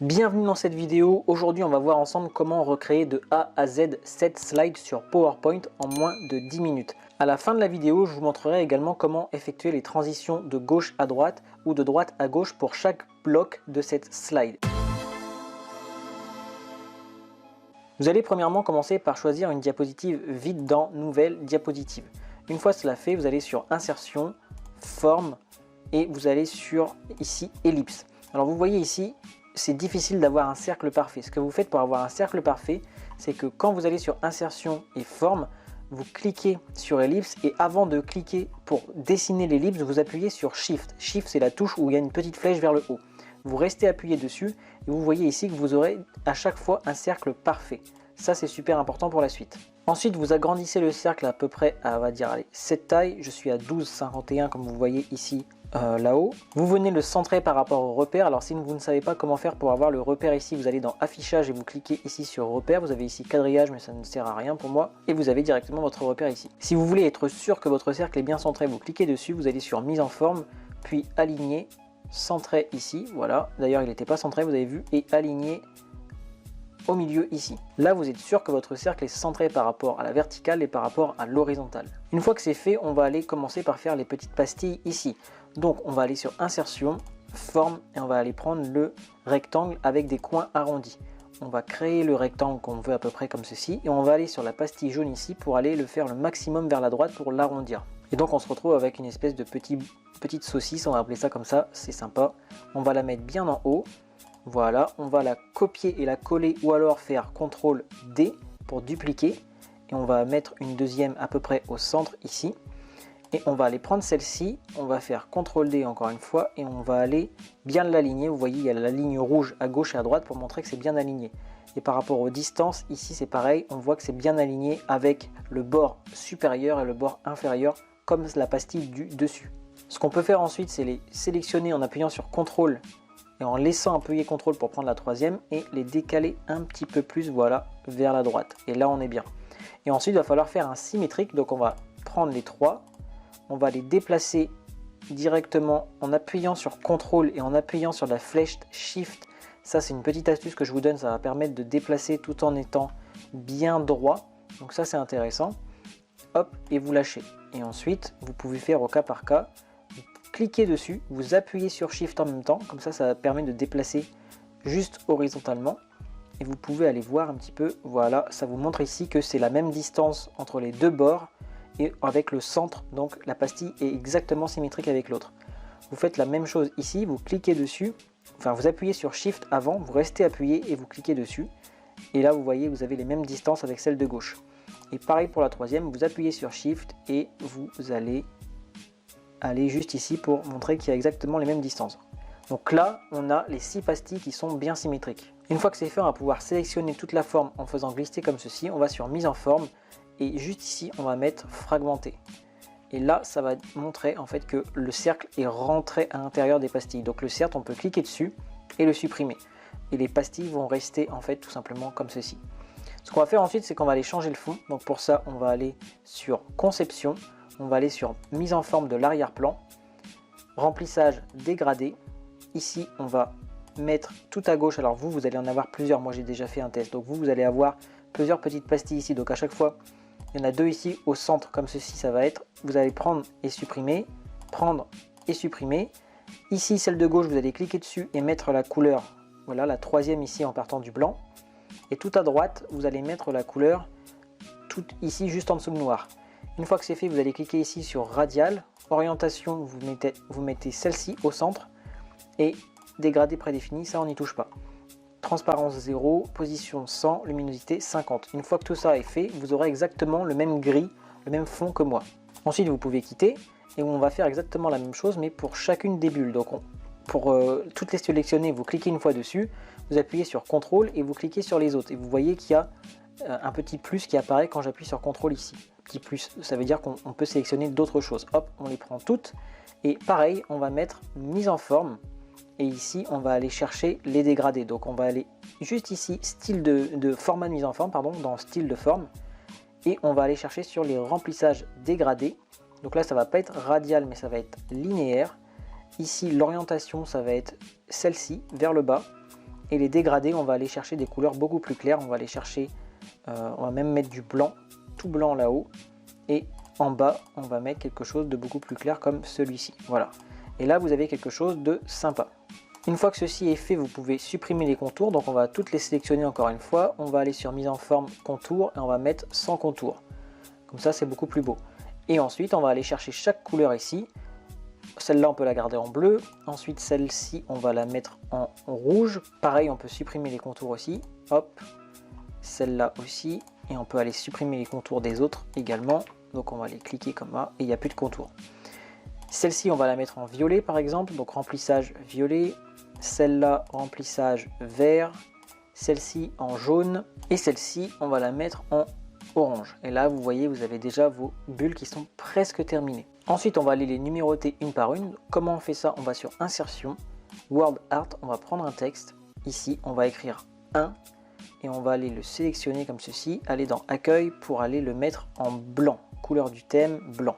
Bienvenue dans cette vidéo. Aujourd'hui on va voir ensemble comment recréer de A à Z 7 slides sur PowerPoint en moins de 10 minutes. À la fin de la vidéo, je vous montrerai également comment effectuer les transitions de gauche à droite ou de droite à gauche pour chaque bloc de cette slide. Vous allez premièrement commencer par choisir une diapositive vide dans Nouvelle diapositive. Une fois cela fait, vous allez sur Insertion, Forme et vous allez sur ici Ellipse. Alors vous voyez ici, c'est difficile d'avoir un cercle parfait. Ce que vous faites pour avoir un cercle parfait, c'est que quand vous allez sur Insertion et Forme, vous cliquez sur Ellipse et avant de cliquer pour dessiner l'ellipse, vous appuyez sur Shift. Shift, c'est la touche où il y a une petite flèche vers le haut. Vous restez appuyé dessus et vous voyez ici que vous aurez à chaque fois un cercle parfait. Ça, c'est super important pour la suite. Ensuite, vous agrandissez le cercle à peu près à, on va dire, allez, cette taille. Je suis à 12,51 comme vous voyez ici là-haut. Vous venez le centrer par rapport au repère. Alors si vous ne savez pas comment faire pour avoir le repère ici, vous allez dans Affichage et vous cliquez ici sur Repère. Vous avez ici Quadrillage, mais ça ne sert à rien pour moi. Et vous avez directement votre repère ici. Si vous voulez être sûr que votre cercle est bien centré, vous cliquez dessus, vous allez sur Mise en forme, puis Aligner, Centré ici. Voilà, d'ailleurs il n'était pas centré, vous avez vu, et Aligner au milieu ici. Là, vous êtes sûr que votre cercle est centré par rapport à la verticale et par rapport à l'horizontale. Une fois que c'est fait, on va aller commencer par faire les petites pastilles ici. Donc, on va aller sur Insertion, Forme, et on va aller prendre le rectangle avec des coins arrondis. On va créer le rectangle qu'on veut à peu près comme ceci, et on va aller sur la pastille jaune ici pour aller le faire le maximum vers la droite pour l'arrondir. Et donc, on se retrouve avec une espèce de petite saucisse, on va appeler ça comme ça, c'est sympa. On va la mettre bien en haut. Voilà, on va la copier et la coller ou alors faire CTRL D pour dupliquer. Et on va mettre une deuxième à peu près au centre ici. Et on va aller prendre celle-ci, on va faire CTRL D encore une fois et on va aller bien l'aligner. Vous voyez, il y a la ligne rouge à gauche et à droite pour montrer que c'est bien aligné. Et par rapport aux distances, ici c'est pareil, on voit que c'est bien aligné avec le bord supérieur et le bord inférieur comme la pastille du dessus. Ce qu'on peut faire ensuite, c'est les sélectionner en appuyant sur CTRL et en laissant appuyer CTRL pour prendre la troisième et les décaler un petit peu plus, voilà, vers la droite. Et là, on est bien. Et ensuite, il va falloir faire un symétrique. Donc, on va prendre les trois, on va les déplacer directement en appuyant sur CTRL et en appuyant sur la flèche Shift. Ça, c'est une petite astuce que je vous donne. Ça va permettre de déplacer tout en étant bien droit. Donc ça, c'est intéressant. Hop, et vous lâchez. Et ensuite, vous pouvez faire au cas par cas. Cliquez dessus, vous appuyez sur Shift en même temps, comme ça permet de déplacer juste horizontalement. Et vous pouvez aller voir un petit peu, voilà, ça vous montre ici que c'est la même distance entre les deux bords et avec le centre, donc la pastille est exactement symétrique avec l'autre. Vous faites la même chose ici, vous cliquez dessus, enfin vous appuyez sur Shift avant, vous restez appuyé et vous cliquez dessus. Et là vous voyez, vous avez les mêmes distances avec celle de gauche. Et pareil pour la troisième, vous appuyez sur Shift et vous allez aller juste ici pour montrer qu'il y a exactement les mêmes distances. Donc là, on a les 6 pastilles qui sont bien symétriques. Une fois que c'est fait, on va pouvoir sélectionner toute la forme en faisant glisser comme ceci. On va sur Mise en forme et juste ici, on va mettre Fragmenter. Et là, ça va montrer en fait que le cercle est rentré à l'intérieur des pastilles. Donc le cercle, on peut cliquer dessus et le supprimer. Et les pastilles vont rester en fait tout simplement comme ceci. Ce qu'on va faire ensuite, c'est qu'on va aller changer le fond. Donc pour ça, on va aller sur Conception. On va aller sur Mise en forme de l'arrière-plan, Remplissage dégradé. Ici, on va mettre tout à gauche. Alors vous allez en avoir plusieurs. Moi, j'ai déjà fait un test. Donc vous allez avoir plusieurs petites pastilles ici. Donc à chaque fois, il y en a 2 ici au centre, comme ceci, ça va être. Vous allez prendre et supprimer, prendre et supprimer. Ici, celle de gauche, vous allez cliquer dessus et mettre la couleur. Voilà, la troisième ici en partant du blanc. Et tout à droite, vous allez mettre la couleur tout ici, juste en dessous le noir. Une fois que c'est fait, vous allez cliquer ici sur Radial, Orientation, vous mettez celle-ci au centre et Dégradé prédéfini, ça on n'y touche pas. Transparence 0, position 100, luminosité 50. Une fois que tout ça est fait, vous aurez exactement le même gris, le même fond que moi. Ensuite, vous pouvez quitter et on va faire exactement la même chose mais pour chacune des bulles. Donc pour toutes les sélectionner, vous cliquez une fois dessus, vous appuyez sur CTRL et vous cliquez sur les autres. Et vous voyez qu'il y a un petit plus qui apparaît quand j'appuie sur CTRL ici. Petit plus, ça veut dire qu'on peut sélectionner d'autres choses. Hop, on les prend toutes. Et pareil, on va mettre Mise en forme. Et ici, on va aller chercher les dégradés. Donc on va aller juste ici, style de format de mise en forme, pardon, dans style de forme. Et on va aller chercher sur les remplissages dégradés. Donc là, ça va pas être radial, mais ça va être linéaire. Ici, l'orientation, ça va être celle-ci, vers le bas. Et les dégradés, on va aller chercher des couleurs beaucoup plus claires. On va aller chercher, on va même mettre du blanc, tout blanc là-haut. Et en bas, on va mettre quelque chose de beaucoup plus clair comme celui-ci. Voilà. Et là, vous avez quelque chose de sympa. Une fois que ceci est fait, vous pouvez supprimer les contours. Donc on va toutes les sélectionner encore une fois. On va aller sur mise en forme, contour, et on va mettre sans contour. Comme ça, c'est beaucoup plus beau. Et ensuite, on va aller chercher chaque couleur ici. Celle-là, on peut la garder en bleu. Ensuite, celle-ci, on va la mettre en rouge. Pareil, on peut supprimer les contours aussi. Hop. Celle-là aussi. Et on peut aller supprimer les contours des autres également. Donc on va les cliquer comme ça. Et il n'y a plus de contours. Celle-ci, on va la mettre en violet par exemple. Donc remplissage violet. Celle-là, remplissage vert. Celle-ci en jaune. Et celle-ci, on va la mettre en orange. Et là, vous voyez, vous avez déjà vos bulles qui sont presque terminées. Ensuite, on va aller les numéroter une par une. Comment on fait ça? On va sur Insertion, Word Art, on va prendre un texte. Ici, on va écrire 1 et on va aller le sélectionner comme ceci, aller dans Accueil pour aller le mettre en blanc, couleur du thème blanc.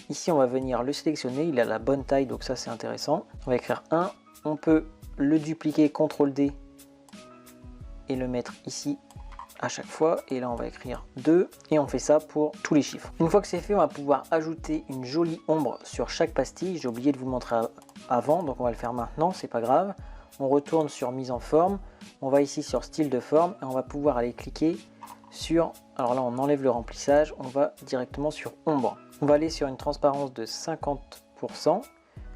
Ici, on va venir le sélectionner, il a la bonne taille, donc ça c'est intéressant. On va écrire 1, on peut le dupliquer, CTRL D et le mettre ici à chaque fois, et là on va écrire 2 et on fait ça pour tous les chiffres. Une fois que c'est fait, on va pouvoir ajouter une jolie ombre sur chaque pastille. J'ai oublié de vous montrer avant, donc on va le faire maintenant, c'est pas grave. On retourne sur mise en forme, on va ici sur style de forme et on va pouvoir aller cliquer sur, alors là on enlève le remplissage, on va directement sur ombre. On va aller sur une transparence de 50%,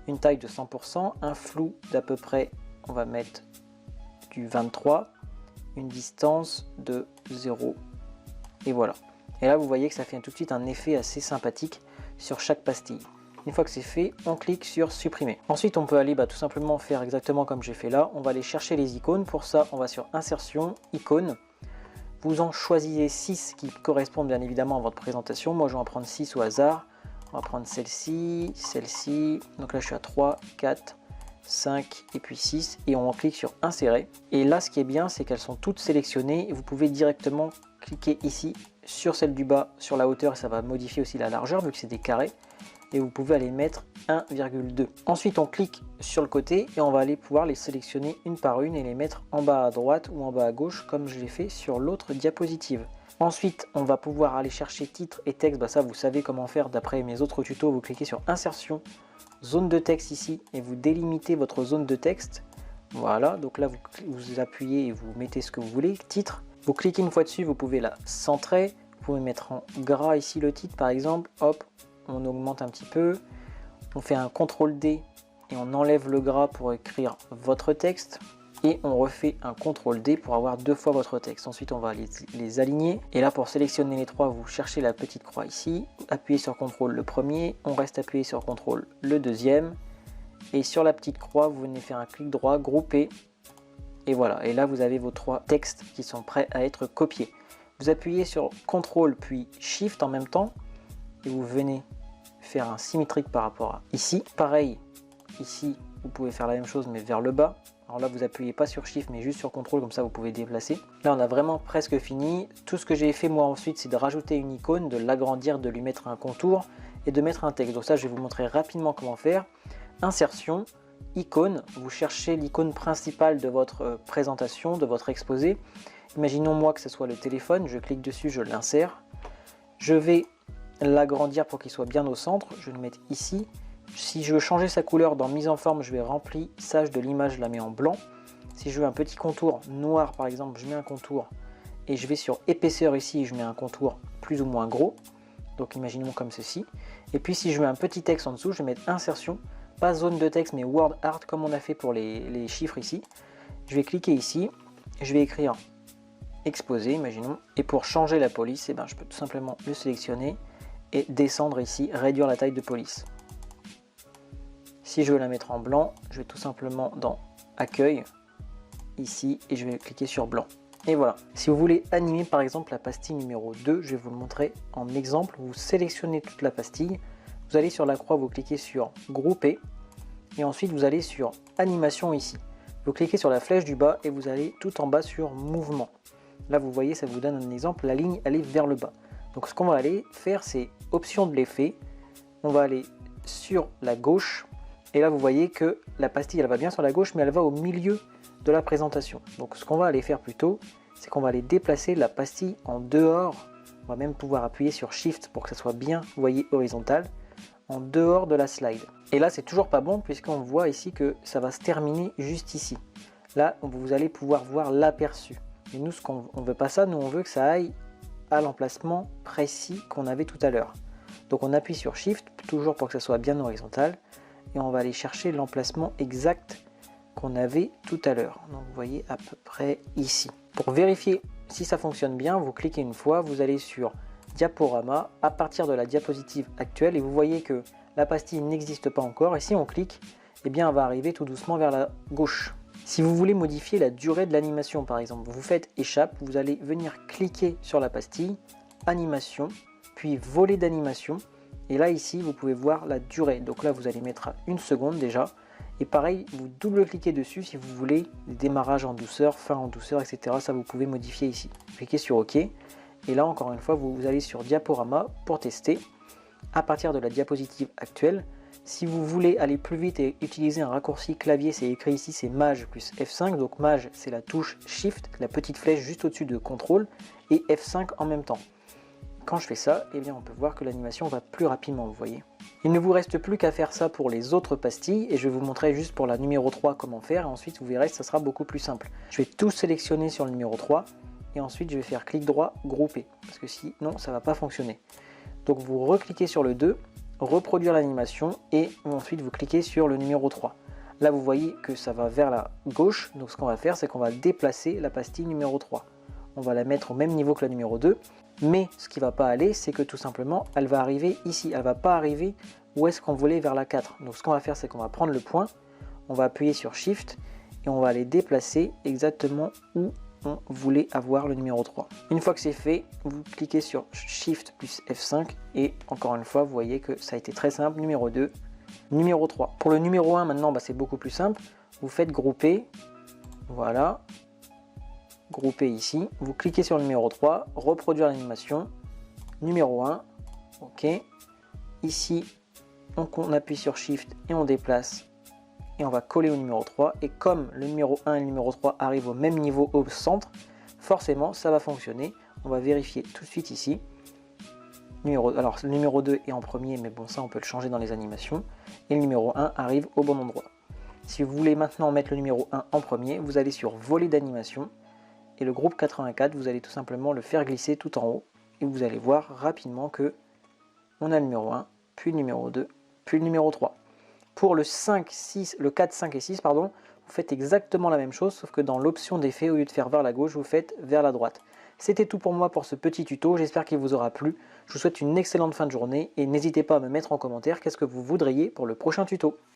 une taille de 100%, un flou d'à peu près, on va mettre du 23, une distance de 0 et voilà. Et là vous voyez que ça fait tout de suite un effet assez sympathique sur chaque pastille. Une fois que c'est fait, on clique sur supprimer. Ensuite on peut aller tout simplement faire exactement comme j'ai fait là. On va aller chercher les icônes. Pour ça on va sur Insertion, icônes. Vous en choisissez 6 qui correspondent bien évidemment à votre présentation. Moi je vais en prendre 6 au hasard. On va prendre celle-ci, celle-ci. Donc là je suis à 3, 4, 5 et puis 6 et on clique sur insérer. Et là ce qui est bien, c'est qu'elles sont toutes sélectionnées et vous pouvez directement cliquer ici sur celle du bas, sur la hauteur, et ça va modifier aussi la largeur vu que c'est des carrés, et vous pouvez aller mettre 1,2. Ensuite on clique sur le côté et on va aller pouvoir les sélectionner une par une et les mettre en bas à droite ou en bas à gauche comme je l'ai fait sur l'autre diapositive. Ensuite on va pouvoir aller chercher titre et texte. Ça vous savez comment faire d'après mes autres tutos. Vous cliquez sur Insertion, zone de texte ici et vous délimitez votre zone de texte. Voilà, donc là vous appuyez et vous mettez ce que vous voulez, titre. Vous cliquez une fois dessus, vous pouvez la centrer, vous pouvez mettre en gras ici le titre par exemple, hop, on augmente un petit peu, on fait un CTRL D et on enlève le gras pour écrire votre texte et on refait un CTRL D pour avoir 2 fois votre texte. Ensuite on va les aligner et là pour sélectionner les 3 vous cherchez la petite croix ici, appuyez sur CTRL le premier, on reste appuyé sur CTRL le deuxième et sur la petite croix vous venez faire un clic droit, grouper et voilà, et là vous avez vos 3 textes qui sont prêts à être copiés. Vous appuyez sur CTRL puis SHIFT en même temps et vous venez faire un symétrique par rapport à ici. Pareil, ici vous pouvez faire la même chose mais vers le bas. Alors là vous appuyez pas sur Shift mais juste sur CTRL, comme ça vous pouvez déplacer. Là on a vraiment presque fini. Tout ce que j'ai fait moi ensuite c'est de rajouter une icône, de l'agrandir, de lui mettre un contour et de mettre un texte. Donc ça je vais vous montrer rapidement comment faire. Insertion, icône, vous cherchez l'icône principale de votre présentation, de votre exposé. Imaginons moi que ce soit le téléphone, je clique dessus, je l'insère. Je vais l'agrandir pour qu'il soit bien au centre, je vais le mettre ici. Si je veux changer sa couleur dans mise en forme, je vais remplissage de l'image, je la mets en blanc. Si je veux un petit contour noir par exemple, je mets un contour et je vais sur épaisseur ici, je mets un contour plus ou moins gros. Donc imaginons comme ceci. Et puis si je veux un petit texte en dessous, je vais mettre insertion, pas zone de texte mais Word Art comme on a fait pour les chiffres ici. Je vais cliquer ici, je vais écrire exposé, imaginons. Et pour changer la police, je peux tout simplement le sélectionner et descendre ici, réduire la taille de police. Si je veux la mettre en blanc, je vais tout simplement dans Accueil, ici, et je vais cliquer sur blanc. Et voilà. Si vous voulez animer par exemple la pastille numéro 2, je vais vous le montrer en exemple. Vous sélectionnez toute la pastille, vous allez sur la croix, vous cliquez sur Grouper, et ensuite vous allez sur Animation ici. Vous cliquez sur la flèche du bas et vous allez tout en bas sur Mouvement. Là vous voyez, ça vous donne un exemple, la ligne elle est vers le bas. Donc ce qu'on va aller faire, c'est option de l'effet, on va aller sur la gauche, et là vous voyez que la pastille elle va bien sur la gauche, mais elle va au milieu de la présentation. Donc ce qu'on va aller faire plutôt, c'est qu'on va aller déplacer la pastille en dehors. On va même pouvoir appuyer sur Shift pour que ça soit bien, vous voyez, horizontal, en dehors de la slide. Et là, c'est toujours pas bon puisqu'on voit ici que ça va se terminer juste ici. Là, vous allez pouvoir voir l'aperçu. Et nous, on veut pas ça, nous on veut que ça aille à l'emplacement précis qu'on avait tout à l'heure. Donc on appuie sur Shift, toujours pour que ça soit bien horizontal, et on va aller chercher l'emplacement exact qu'on avait tout à l'heure. Donc vous voyez à peu près ici. Pour vérifier si ça fonctionne bien, vous cliquez une fois, vous allez sur Diaporama à partir de la diapositive actuelle et vous voyez que la pastille n'existe pas encore. Et si on clique, eh bien, elle va arriver tout doucement vers la gauche. Si vous voulez modifier la durée de l'animation, par exemple, vous faites échappe, vous allez venir cliquer sur la pastille, animation, puis volet d'animation. Et là, ici, vous pouvez voir la durée. Donc là, vous allez mettre à 1 seconde déjà. Et pareil, vous double-cliquez dessus si vous voulez démarrage en douceur, fin en douceur, etc. Ça, vous pouvez modifier ici. Cliquez sur OK. Et là, encore une fois, vous allez sur Diaporama pour tester à partir de la diapositive actuelle. Si vous voulez aller plus vite et utiliser un raccourci clavier, c'est écrit ici, c'est Maj plus F5. Donc Maj, c'est la touche Shift, la petite flèche juste au-dessus de CTRL, et F5 en même temps. Quand je fais ça, eh bien, on peut voir que l'animation va plus rapidement, vous voyez. Il ne vous reste plus qu'à faire ça pour les autres pastilles, et je vais vous montrer juste pour la numéro 3 comment faire, et ensuite vous verrez que ça sera beaucoup plus simple. Je vais tout sélectionner sur le numéro 3, et ensuite je vais faire clic droit, grouper, parce que sinon ça ne va pas fonctionner. Donc vous recliquez sur le 2, reproduire l'animation, et ensuite vous cliquez sur le numéro 3. Là vous voyez que ça va vers la gauche, donc ce qu'on va faire c'est qu'on va déplacer la pastille numéro 3. On va la mettre au même niveau que la numéro 2, mais ce qui ne va pas aller, c'est que tout simplement, elle va arriver ici, elle ne va pas arriver où est-ce qu'on voulait vers la 4. Donc ce qu'on va faire, c'est qu'on va prendre le point, on va appuyer sur Shift, et on va aller déplacer exactement où on voulait avoir le numéro 3. Une fois que c'est fait, vous cliquez sur Shift plus F5, et encore une fois, vous voyez que ça a été très simple, numéro 2, numéro 3. Pour le numéro 1, maintenant, c'est beaucoup plus simple, vous faites grouper, voilà, grouper ici, vous cliquez sur le numéro 3, reproduire l'animation, numéro 1, ok, ici on appuie sur Shift et on déplace et on va coller au numéro 3, et comme le numéro 1 et le numéro 3 arrivent au même niveau au centre, forcément ça va fonctionner. On va vérifier tout de suite ici. Alors le numéro 2 est en premier, mais bon, ça on peut le changer dans les animations, et le numéro 1 arrive au bon endroit. Si vous voulez maintenant mettre le numéro 1 en premier, vous allez sur volet d'animation, et le groupe 84, vous allez tout simplement le faire glisser tout en haut, et vous allez voir rapidement que on a le numéro 1, puis le numéro 2, puis le numéro 3. Pour le 5, 6, le 4, 5 et 6, pardon, vous faites exactement la même chose, sauf que dans l'option d'effet, au lieu de faire vers la gauche, vous faites vers la droite. C'était tout pour moi pour ce petit tuto, j'espère qu'il vous aura plu. Je vous souhaite une excellente fin de journée, et n'hésitez pas à me mettre en commentaire qu'est-ce que vous voudriez pour le prochain tuto.